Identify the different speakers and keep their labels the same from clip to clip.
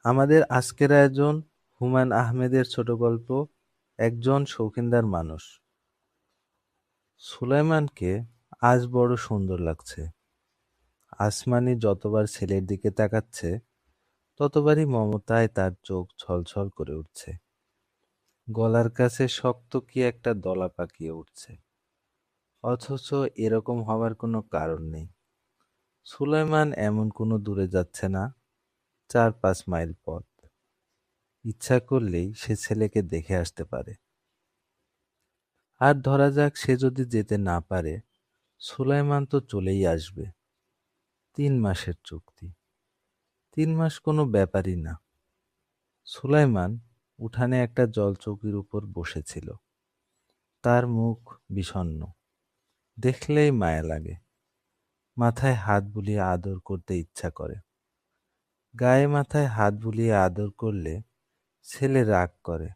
Speaker 1: আমাদের আজকের আয়োজন হুমায়ূন আহমেদের ছোট গল্প একজন শৌখিনদার মানুষ। সুলাইমানকে আজ বড় সুন্দর লাগছে। আসমানি যতবার ছেলের দিকে তাকাচ্ছে ততবারই মমতায় তার চোখ ছলছল করে উঠছে। গলার কাছে শক্ত কি একটা দলা পাকিয়ে উঠছে, অথচ এরকম হবার কোনো কারণ নেই। সুলাইমান এমন কোনো দূরে যাচ্ছে না, 4-5 মাইল পথ। ইচ্ছা করলেই সে ছেলেকে দেখে আসতে পারে। আর ধরা যাক সে যদি যেতে না পারে, সুলাইমান তো চলেই আসবে। 3 মাসের চুক্তি, 3 মাস কোনো ব্যাপারই না। সুলাইমান উঠানে একটা জলচৌকির উপর বসেছিল। তার মুখ বিষণ্ণ, দেখলেই মায়া লাগে। মাথায় হাত বুলিয়ে আদর করতে ইচ্ছা করে। গায়ে মাথায় হাত বুলিয়ে আদর করলে ছেলে রাগ করে।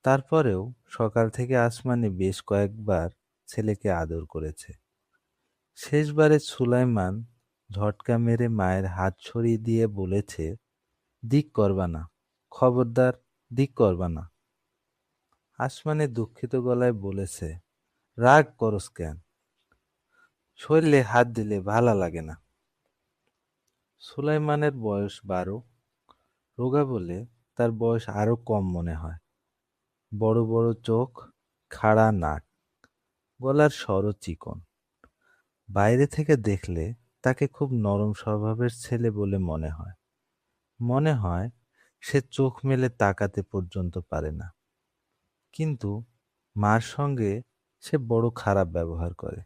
Speaker 1: তারপরেও সকাল থেকে আসমানে বেশ কয়েকবার ছেলেকে আদর করেছে। শেষবারে সুলাইমান ঝটকা মেরে মায়ের হাত সরিয়ে দিয়ে বলেছে, দিক করবা না, খবরদার, দিক করবা না। আসমানে দুঃখিত গলায় বলেছে, রাগ করস কেন? শরীরে হাত দিলে ভালা লাগে না। সুলাইমানের বয়স 12। রোগা বলে তার বয়স আরো কম মনে হয়। বড় বড় চোখ, খাড়া নাক, গলার স্বরও চিকন। বাইরে থেকে দেখলে তাকে খুব নরম স্বভাবের ছেলে বলে মনে হয়। মনে হয় সে চোখ মেলে তাকাতে পর্যন্ত পারে না। কিন্তু মার সঙ্গে সে বড় খারাপ ব্যবহার করে।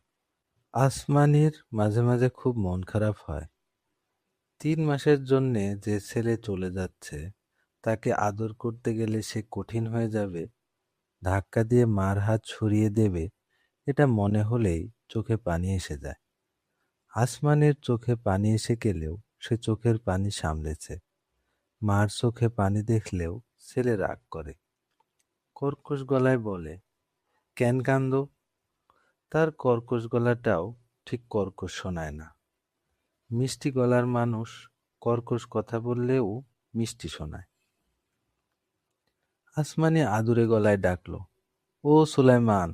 Speaker 1: আসমানীর মাঝে মাঝে খুব মন খারাপ হয়। 3 মাসের জন্যে যে ছেলে চলে যাচ্ছে তাকে আদর করতে গেলে সে কঠিন হয়ে যাবে, ধাক্কা দিয়ে মার হাত সরিয়ে দেবে, এটা মনে হলেই চোখে পানি এসে যায়। আসমানীর চোখে পানি এসে গেলেও সে চোখের পানি সামলেছে। মার চোখে পানি দেখলেও ছেলে রাগ করে, কর্কশ গলায় বলে, কেন কান্দো? তার কর্কশ গলাটাও ঠিক কর্কশ শোনায় না। মিষ্টি গলার মানুষ কর্কশ কথা বললেও মিষ্টি শোনায়। আসমানি আদুরে গলায় ডাকলো, ও সুলাইমান।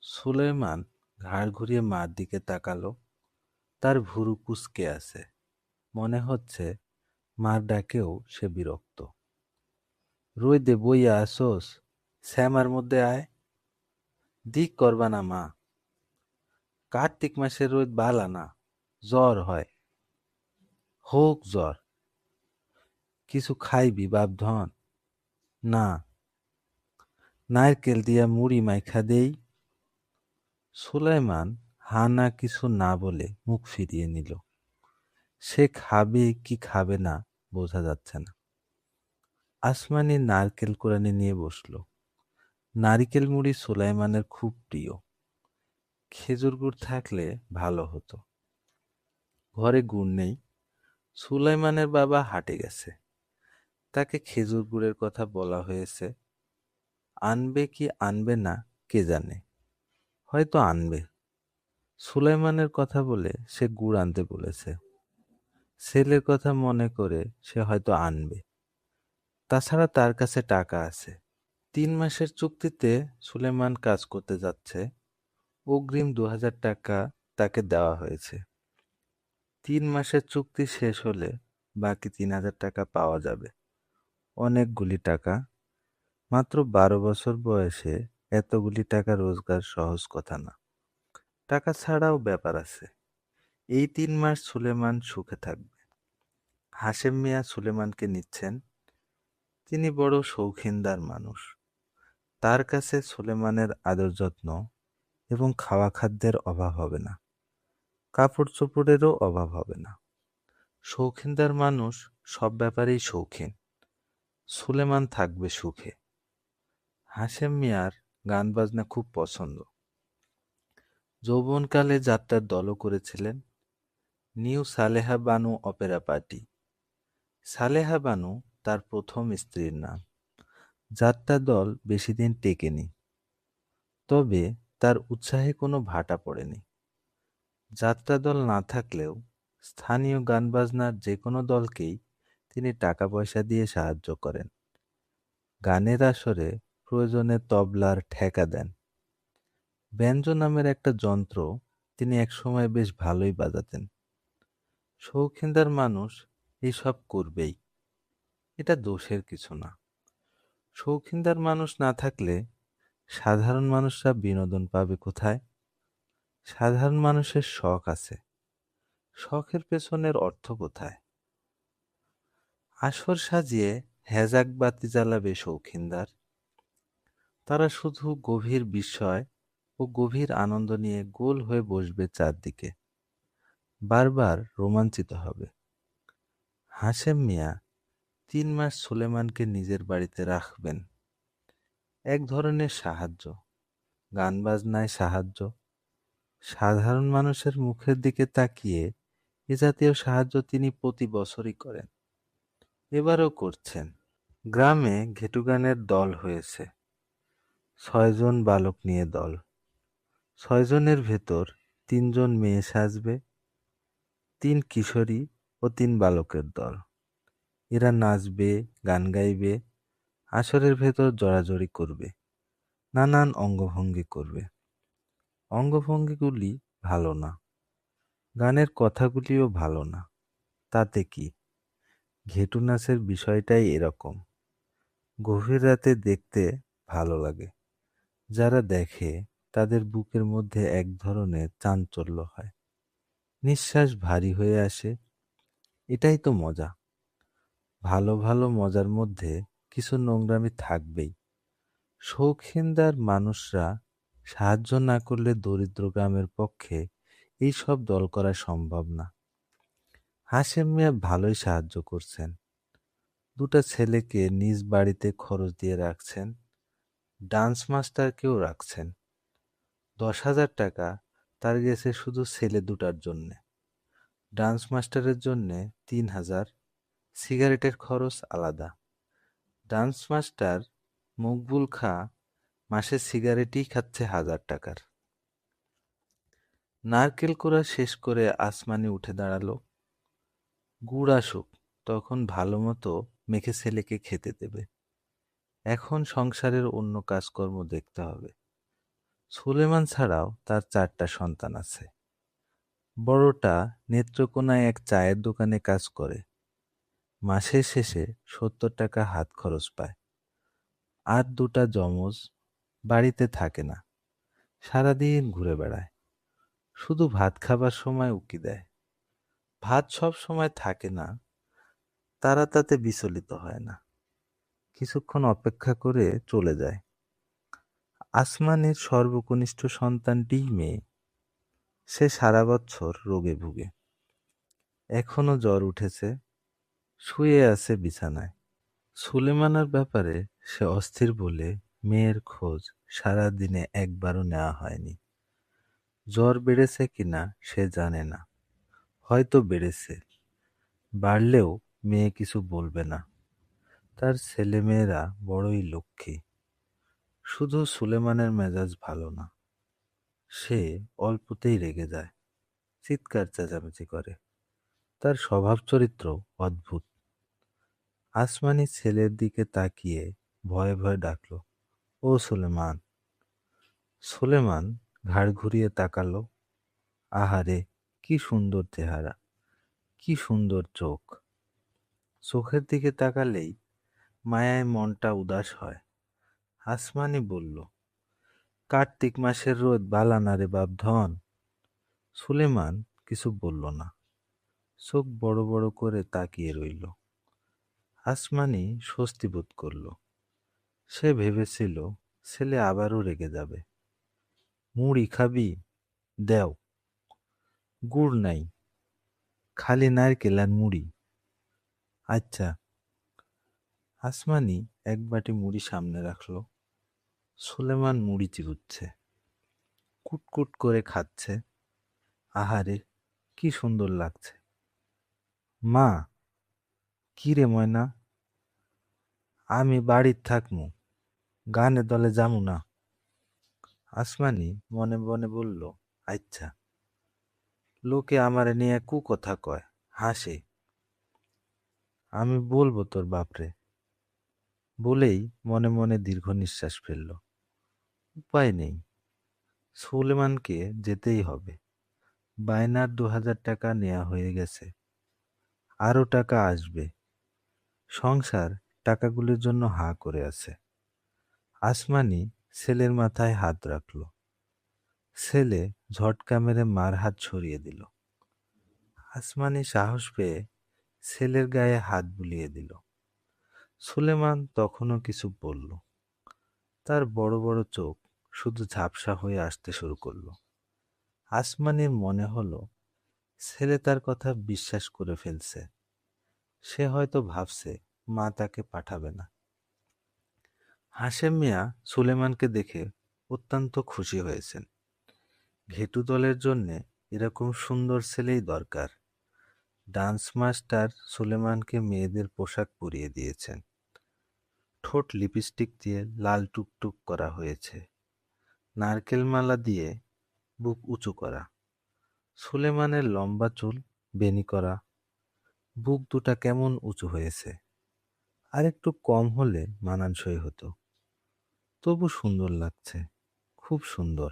Speaker 1: সুলাইমান ঘাড় ঘুরিয়ে মার দিকে তাকালো। তার ভুরু কুঁচকে আছে, মনে হচ্ছে মার ডাকেও সে বিরক্ত। রোদে বইয়া আসোস, শ্যামার মধ্যে আয়। দিক করবা না মা, কার্তিক মাসের রোদ বালা না, জ্বর হয়। হোক জ্বর, কিছু খাইবি বাপধন? না, নারকেল দিয়া মুড়ি মাইখা দেই। সুলাইমান হা না কিছু না বলে মুখ ফিরিয়ে নিল। সে খাবে কি খাবে না বোঝা যাচ্ছে না। আসমানি নারকেল কুড়ানি নিয়ে বসলো। নারিকেল মুড়ি সুলাইমানের খুব প্রিয়। খেজুর গুড় থাকলে ভালো হতো। ঘরে গুড় নেই। সুলাইমানের বাবা হাটে গেছে। তাকে খেজুর গুড়ের কথা বলা হয়েছে। আনবে কি আনবে না কে জানে, হয়তো আনবে। সুলাইমানের কথা বলে সে গুড় আনতে বলেছে। ছেলের কথা মনে করে সে হয়তো আনবে। তাছাড়া তার কাছে টাকা আছে। 3 মাসের চুক্তিতে সুলাইমান কাজ করতে যাচ্ছে। অগ্রিম 2000 টাকা তাকে দেওয়া হয়েছে। 3 মাসের চুক্তি শেষ হলে বাকি 3000 টাকা পাওয়া যাবে। অনেকগুলি টাকা। মাত্র 12 বছর বয়সে এতগুলি টাকা রোজগার সহজ কথা না। টাকা ছাড়াও ব্যাপার আছে। এই 3 মাস সুলেমান সুখে থাকবে। হাশেম মিয়া সুলেমানকে নিচ্ছেন। তিনি বড় শৌখিনদার মানুষ। তার কাছে সুলেমানের আদর যত্ন এবং খাওয়া খাদ্যের অভাব হবে না। কাপড় চোপড়েরও অভাব হবে না। শৌখিনদার মানুষ সব ব্যাপারেই শৌখিন। সুলেমান থাকবে সুখে। হাশেম মিয়ার গান বাজনা খুব পছন্দ। যৌবনকালে যাত্রার দলও করেছিলেন। New Saleha Banu Opera party. Saleha Banu তার প্রথম স্ত্রীর নাম। যাত্রা দল বেশিদিন টেকেনি, তবে তার উৎসাহে কোনো ভাটা পড়েনি। যাত্রা দল না থাকলেও স্থানীয় গান বাজনার যে কোনো দলকেই তিনি টাকা পয়সা দিয়ে সাহায্য করেন। গানের আসরে প্রয়োজনে তবলার ঠেকা দেন। ব্যঞ্জ নামের একটা যন্ত্র তিনি একসময় বেশ ভালোই বাজাতেন। শৌখিনদার মানুষ এইসব করবেই, এটা দোষের কিছু না। শৌখিনদার মানুষ না থাকলে সাধারণ মানুষরা বিনোদন পাবে কোথায়? সাধারণ মানুষের শখ আছে, শখের পেছনের অর্থ কোথায়? আসর সাজিয়ে হেজাক বাতি জ্বালাবে শৌখিনদার? তারা শুধু গভীর বিস্ময় ও গভীর আনন্দ নিয়ে গোল হয়ে বসবে চারদিকে, বারবার রোমাঞ্চিত হবে। হাশেম মিয়া 3 মাস সুলেমানকে নিজের বাড়িতে রাখবেন। এক ধরনের সাহায্য, গান বাজনায় সাহায্য। সাধারণ মানুষের মুখের দিকে তাকিয়ে এ জাতীয় সাহায্য তিনি প্রতি বছরই করেন, এবারও করছেন। গ্রামে ঘেটু গানের দল হয়েছে, 6 জন বালক নিয়ে দল। 6 জনের ভেতর 3 জন মেয়ে সাজবে, 3 কিশোরী ও 3 বালকের দল। এরা নাচবে, গান গাইবে, আসরের ভেতর জড়াজড়ি করবে, নানান অঙ্গভঙ্গি করবে। অঙ্গভঙ্গিগুলি ভালো না, গানের কথাগুলিও ভালো না, তাতে কি? ঘেটু নাচের বিষয়টাই এরকম, গভীর রাতে দেখতে ভালো লাগে। যারা দেখে তাদের বুকের মধ্যে এক ধরনের চাঞ্চল্য হয়, নিঃশ্বাস ভারী হয়ে আসে। এটাই তো মজা। ভালো ভালো মজার মধ্যে কিছু নোংরামি থাকবেই। শৌখিনদার মানুষরা সাহায্য না করলে দরিদ্র গ্রামের পক্ষে এই সব দল করা সম্ভব না। হাশেম মিয়া ভালোই সাহায্য করছেন। 2টা ছেলেকে নিজ বাড়িতে খরচ দিয়ে রাখছেন, ডান্স মাস্টারকেও রাখছেন। 10,000 টাকা তার গেছে শুধু ছেলে 2টার জন্যে। ডান্স মাস্টারের জন্যে 3,000, সিগারেটের খরচ আলাদা। ডান্স মাস্টার মকবুল খাঁ মাসে সিগারেটই খাচ্ছে 1,000 টাকার। নারকেল কোড়া শেষ করে আসমানি উঠে দাঁড়ালো। গুড় আসুক, তখন ভালো মতো মেখে ছেলেকে খেতে দেবে। এখন সংসারের অন্য কাজকর্ম দেখতে হবে। সুলেমান ছাড়াও তার 4টা সন্তান আছে। বড়টা নেত্রকোনায় এক চায়ের দোকানে কাজ করে, মাসের শেষে 70 টাকা হাত খরচ পায়। আর 2টা যমজ বাড়িতে থাকে না, সারাদিন ঘুরে বেড়ায়, শুধু ভাত খাবার সময় উকি দেয়। ভাত সব সময় থাকে না, তারা তাতে বিচলিত হয় না, কিছুক্ষণ অপেক্ষা করে চলে যায়। আসমানের সর্বকনিষ্ঠ সন্তানটিই মেয়ে, সে সারা বছর রোগে ভুগে, এখনো জ্বর উঠেছে, শুয়ে আছে বিছানায়। সুলেমানের ব্যাপারে সে অস্থির বলে মেয়ের খোঁজ সারাদিনে একবারও নেওয়া হয়নি। জ্বর বেড়েছে কিনা সে জানে না, হয়তো বেড়েছে, বাড়লেও মেয়ে কিছু বলবে না। তার ছেলেমেয়েরা বড়ই লক্ষ্মী। শুধু সুলেমানের মেজাজ ভালো না, সে অল্পতেই রেগে যায়, চিৎকার চেঁচামেচি করে। তার স্বভাব চরিত্র অদ্ভুত। আসমানি ছেলের দিকে তাকিয়ে ভয়ে ভয়ে ডাকল, ও সুলেমান। সুলেমান ঘাড় ঘুরিয়ে তাকালো। আহারে, কি সুন্দর চেহারা, কি সুন্দর চোখ। চোখের দিকে তাকালেই মায়ায় মনটা উদাস হয়। আসমানি বলল, কার্তিক মাসের রোদ বালা না রে বাপ ধন। সুলেমান কিছু বলল না, চোখ বড় বড় করে তাকিয়ে রইল। আসমানি স্বস্তি বোধ করল। সে ভেবেছিল ছেলে আবারও রেগে যাবে। মুড়ি খাবি? দেও। গুড় নাই, খালি নারকেল আর মুড়ি। আচ্ছা। আসমানি এক বাটি মুড়ি সামনে রাখল। সুলেমান মুড়ি চিবুচ্ছে, কুটকুট করে খাচ্ছে। আহারে, কি সুন্দর লাগছে। মা। কি রে ময়না? আমি বাড়ির থাকমু, গানের দলে যামু না। আসমানি মনে মনে বলল, আচ্ছা। লোকে আমারে নিয়ে কুকথা কয়, হাসে। আমি বলবো তোর বাপরে। বলেই মনে মনে দীর্ঘ নিঃশ্বাস ফেলল। উপায় নেই, সুলেমানকে যেতেই হবে। বায়নার ২,০০০ টাকা নেয়া হয়ে গেছে, আরো টাকা আসবে। সংসার টাকাগুলির জন্য হাঁ করে আছে। আসমানি ছেলের মাথায় হাত রাখল। ছেলে ঝটকা মেরে মার হাত সরিয়ে দিল। আসমানি সাহস পেয়ে ছেলের গায়ে হাত বুলিয়ে দিল। সুলেমান তখনও কিছু বলল। তার বড় বড় চোখ শুধু ঝাপসা হয়ে আসতে শুরু করল। আসমানির মনে হলো ছেলে তার কথা বিশ্বাস করে ফেলছে। সে হয়তো ভাবছে মা তাকে পাঠাবে না। হাশেম মিয়া সুলেমানকে দেখে অত্যন্ত খুশি হয়েছেন। ঘেটু দলের জন্যে এরকম সুন্দর ছেলেই দরকার। ডান্স মাস্টার সুলেমানকে মেয়েদের পোশাক পরিয়ে দিয়েছেন। ঠোঁট লিপস্টিক দিয়ে লাল টুকটুক করা হয়েছে। নারকেল মালা দিয়ে বুক উঁচু করা। সুলেমানের লম্বা চুল বেনি করা। বুক দুটা কেমন উঁচু হয়েছে। আর একটু কম হলে মানানসই হতো। তবু সুন্দর লাগছে, খুব সুন্দর।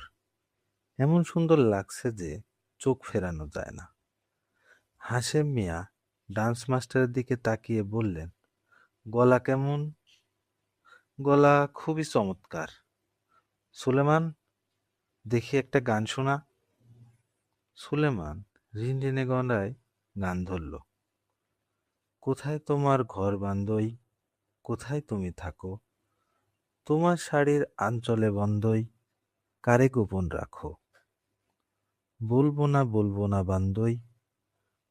Speaker 1: এমন সুন্দর লাগছে যে চোখ ফেরানো যায় না। হাশেম মিয়া ডান্স মাস্টারের দিকে তাকিয়ে বললেন, গলা কেমন? গলা খুবই চমৎকার। সুলেমান, দেখি একটা গান শোনা। সুলেমান রিনরিনে গলায় গান ধরল। কোথায় তোমার ঘর বান্ধই, কোথায় তুমি থাকো, তোমার শাড়ির আঁচলে বন্ধই, কারে গোপন রাখো। বলবো না বান্ধই,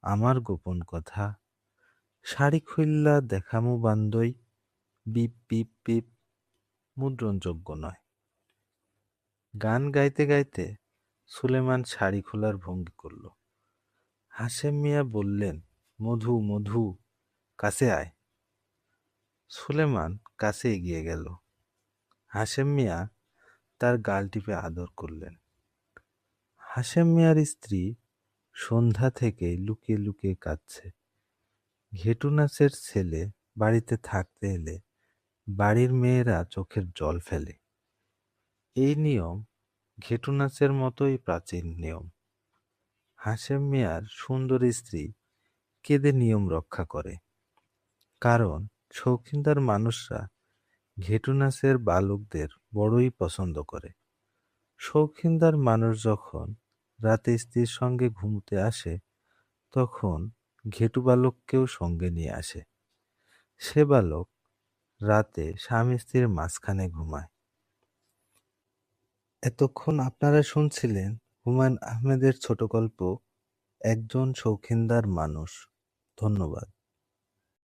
Speaker 1: আমার গোপন কথা, শাড়ি খুইল্লা দেখামু বান্ধই, বিপ বিপ বিপ, মুদ্রণযোগ্য নয়। গান গাইতে গাইতে সুলেমান শাড়ি খোলার ভঙ্গি করল। হাশেম মিয়া বললেন, মধু মধু, কাছে আয়। সুলেমান কাছে এগিয়ে গেল। হাশেম মিয়া তার গাল টিপে আদর করলেন। হাশেম মিয়ার স্ত্রী সন্ধ্যা থেকে লুকিয়ে লুকিয়ে কাঁদছে। ঘেটু নাচের ছেলে বাড়িতে থাকতে এলে বাড়ির মেয়েরা চোখের জল ফেলে। এই নিয়ম ঘেটু নাচের মতোই প্রাচীন নিয়ম। হাশেম মিয়ার সুন্দর স্ত্রী কেঁদে নিয়ম রক্ষা করে। কারণ শৌখিনদার মানুষরা ঘেটু নাচের বালকদের বড়ই পছন্দ করে। শৌখিনদার মানুষ যখন রাতে স্ত্রীর সঙ্গে ঘুমুতে আসে, তখন ঘেটু বালককেও সঙ্গে নিয়ে আসে। সে বালক রাতে স্বামী স্ত্রীর মাঝখানে ঘুমায়। এতক্ষণ আপনারা শুনছিলেন হুমায়ূন আহমেদের ছোট গল্প একজন শৌখিনদার মানুষ। ধন্যবাদ।